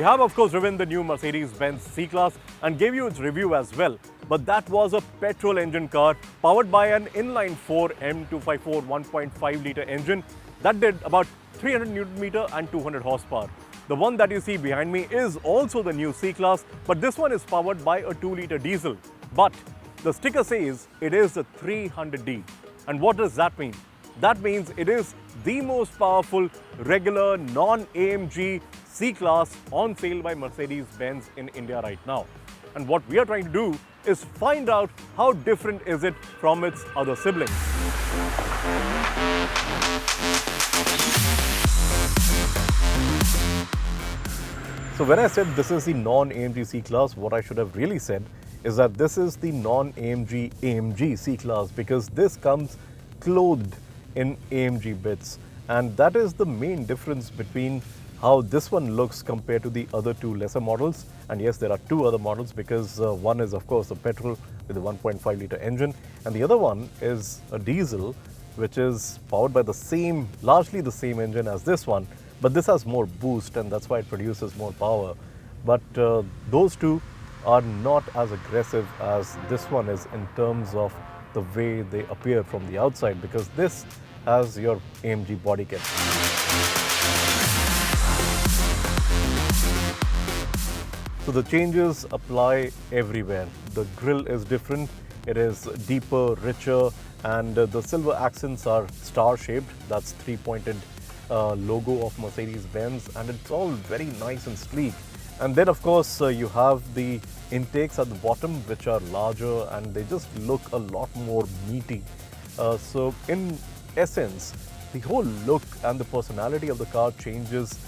have of course driven the new Mercedes-Benz C-Class and gave you its review as well. But that was a petrol engine car powered by an inline-4 M254 1.5 litre engine that did about 300 Nm and 200 horsepower. The one that you see behind me is also the new C-Class, but this one is powered by a 2 litre diesel. But the sticker says it is the 300d. And what does that mean? That means it is the most powerful regular non-AMG C-Class on sale by Mercedes-Benz in India right now. And what we are trying to do is find out how different is it from its other siblings. So when I said this is the non-AMG C-Class, what I should have really said is that this is the non-AMG AMG C-Class, because this comes clothed in AMG bits. And that is the main difference between how this one looks compared to the other two lesser models. And yes, there are two other models, because one is of course a petrol with a 1.5 litre engine, and the other one is a diesel which is powered by largely the same engine as this one, but this has more boost and that's why it produces more power. But those two are not as aggressive as this one is in terms of the way they appear from the outside, because this has your AMG body kit. So the changes apply everywhere. The grille is different, it is deeper, richer, and the silver accents are star-shaped. That's three-pointed logo of Mercedes-Benz, and it's all very nice and sleek. And then of course you have the intakes at the bottom, which are larger and they just look a lot more meaty. So in essence, the whole look and the personality of the car changes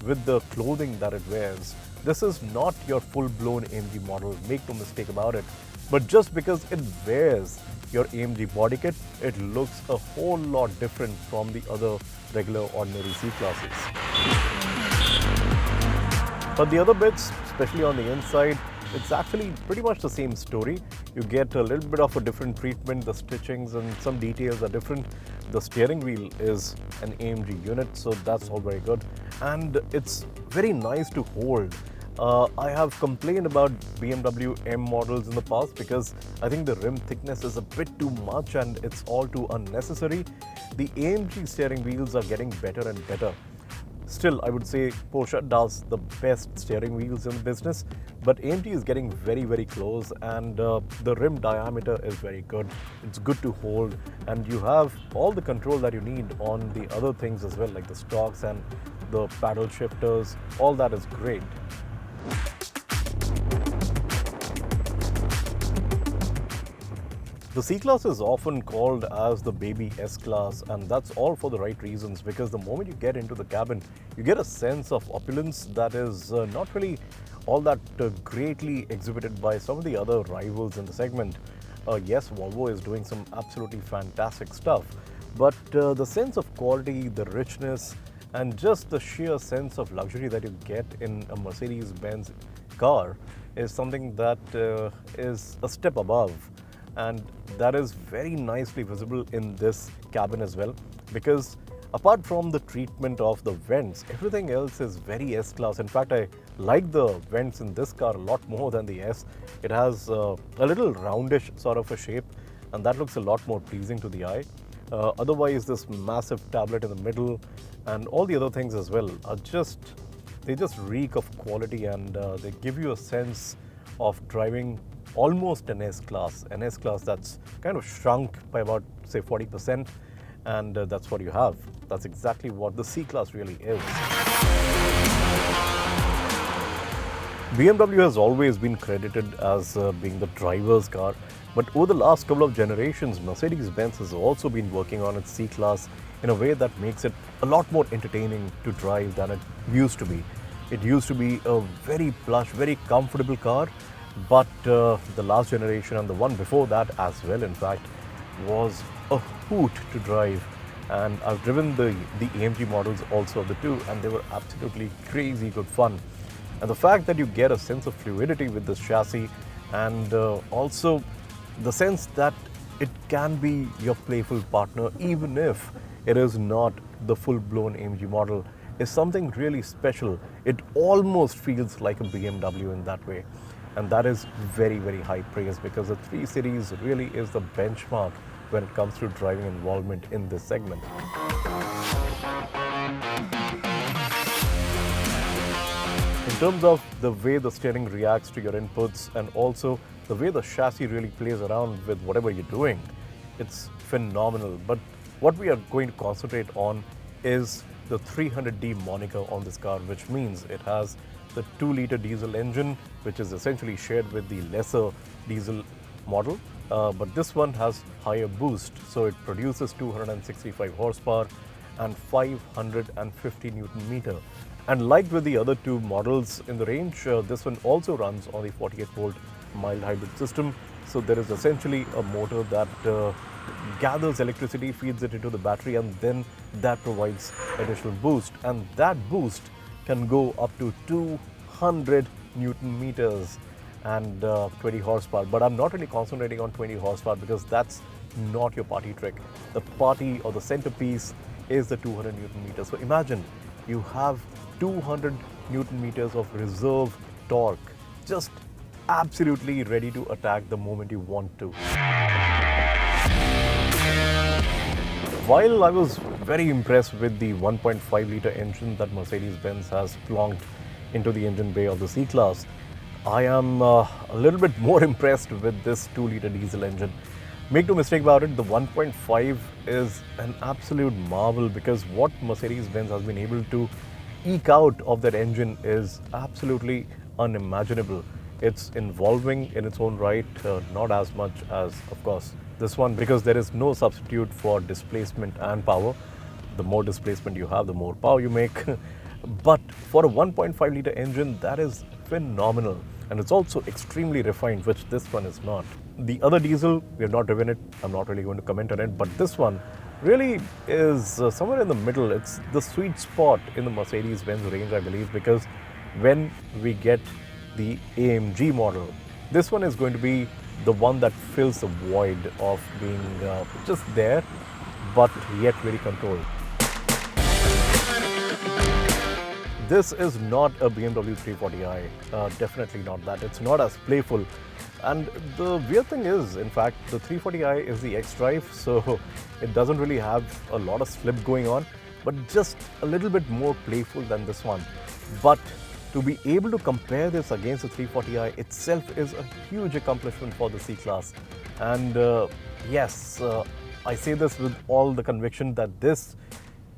with the clothing that it wears. This is not your full-blown AMG model, make no mistake about it. But just because it wears your AMG body kit, it looks a whole lot different from the other regular ordinary C-Classes. But the other bits, especially on the inside, it's actually pretty much the same story. You get a little bit of a different treatment, the stitchings and some details are different. The steering wheel is an AMG unit, so that's all very good. And it's very nice to hold. I have complained about BMW M models in the past because I think the rim thickness is a bit too much and it's all too unnecessary. The AMG steering wheels are getting better and better. Still, I would say Porsche does the best steering wheels in the business, but AMG is getting very, very close, and the rim diameter is very good. It's good to hold, and you have all the control that you need on the other things as well, like the stalks and the paddle shifters. All that is great. The C-Class is often called as the baby S-Class, and that's all for the right reasons, because the moment you get into the cabin, you get a sense of opulence that is not really all that greatly exhibited by some of the other rivals in the segment. Yes, Volvo is doing some absolutely fantastic stuff, but the sense of quality, the richness, and just the sheer sense of luxury that you get in a Mercedes-Benz car is something that is a step above. And that is very nicely visible in this cabin as well, because apart from the treatment of the vents, everything else is very S-Class. In fact, I like the vents in this car a lot more than the S. It has a little roundish sort of a shape, and that looks a lot more pleasing to the eye. Otherwise, this massive tablet in the middle and all the other things as well are they just reek of quality, and they give you a sense of driving almost an S-Class that's kind of shrunk by about, say, 40%, and that's what you have. That's exactly what the C-Class really is. BMW has always been credited as being the driver's car, but over the last couple of generations, Mercedes-Benz has also been working on its C-Class in a way that makes it a lot more entertaining to drive than it used to be. It used to be a very plush, very comfortable car, but the last generation and the one before that as well, in fact, was a hoot to drive. And I've driven the AMG models also, the two, and they were absolutely crazy good fun. And the fact that you get a sense of fluidity with this chassis, and also the sense that it can be your playful partner even if it is not the full-blown AMG model, is something really special. It almost feels like a BMW in that way. And that is very, very high praise, because the 3 Series really is the benchmark when it comes to driving involvement in this segment. In terms of the way the steering reacts to your inputs, and also the way the chassis really plays around with whatever you're doing, it's phenomenal. But what we are going to concentrate on is the 300D moniker on this car, which means it has the 2-liter diesel engine, which is essentially shared with the lesser diesel model. But this one has higher boost, so it produces 265 horsepower and 550 Newton meter. And like with the other two models in the range, this one also runs on the 48-volt mild hybrid system. So there is essentially a motor that gathers electricity, feeds it into the battery, and then that provides additional boost. And that boost can go up to 200 Newton meters and 20 horsepower. But I'm not really concentrating on 20 horsepower because that's not your party trick. The party or the centerpiece is the 200 Newton meters. So imagine you have 200 Newton meters of reserve torque, just absolutely ready to attack the moment you want to. While I was very impressed with the 1.5-liter engine that Mercedes-Benz has plonked into the engine bay of the C-Class, I am a little bit more impressed with this 2-liter diesel engine. Make no mistake about it, the 1.5 is an absolute marvel, because what Mercedes-Benz has been able to eke out of that engine is absolutely unimaginable. It's involving in its own right, not as much as, of course, this one, because there is no substitute for displacement and power. The more displacement you have, the more power you make. But for a 1.5-liter engine, that is phenomenal. And it's also extremely refined, which this one is not. The other diesel, we have not driven it. I'm not really going to comment on it. But this one really is somewhere in the middle. It's the sweet spot in the Mercedes-Benz range, I believe, because when we get the AMG model, this one is going to be the one that fills the void of being just there, but yet very controlled. This is not a BMW 340i, definitely not that. It's not as playful. And the weird thing is, in fact, the 340i is the X-Drive, so it doesn't really have a lot of slip going on, but just a little bit more playful than this one. But to be able to compare this against the 340i itself is a huge accomplishment for the C-Class. And yes, I say this with all the conviction that this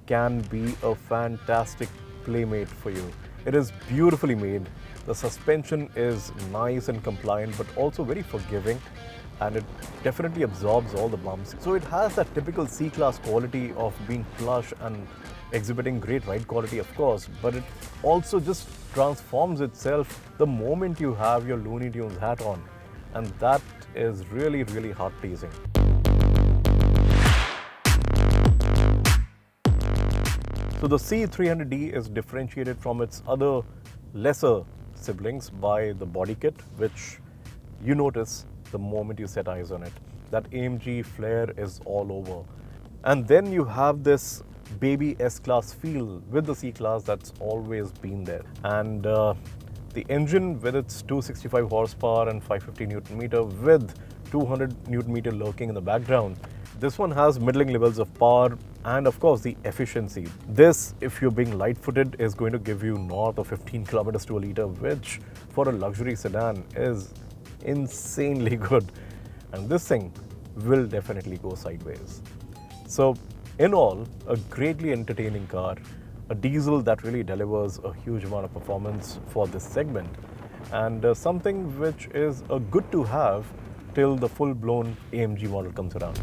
can be a fantastic playmate for you. It is beautifully made. The suspension is nice and compliant, but also very forgiving, and it definitely absorbs all the bumps. So it has that typical C-Class quality of being plush and exhibiting great ride quality, of course, but it also just transforms itself the moment you have your Looney Tunes hat on, and that is really, really heart-pleasing. So the C300d is differentiated from its other lesser siblings by the body kit, which you notice the moment you set eyes on it. That AMG flair is all over. And then you have this baby S-Class feel with the C-Class that's always been there. And the engine with its 265 horsepower and 550 Newton meter with 200 Newton meter lurking in the background, this one has middling levels of power and, of course, the efficiency. This, if you're being light-footed, is going to give you north of 15 kilometers to a liter, which for a luxury sedan is insanely good. And this thing will definitely go sideways. So, in all, a greatly entertaining car, a diesel that really delivers a huge amount of performance for this segment, and something which is a good to have till the full-blown AMG model comes around.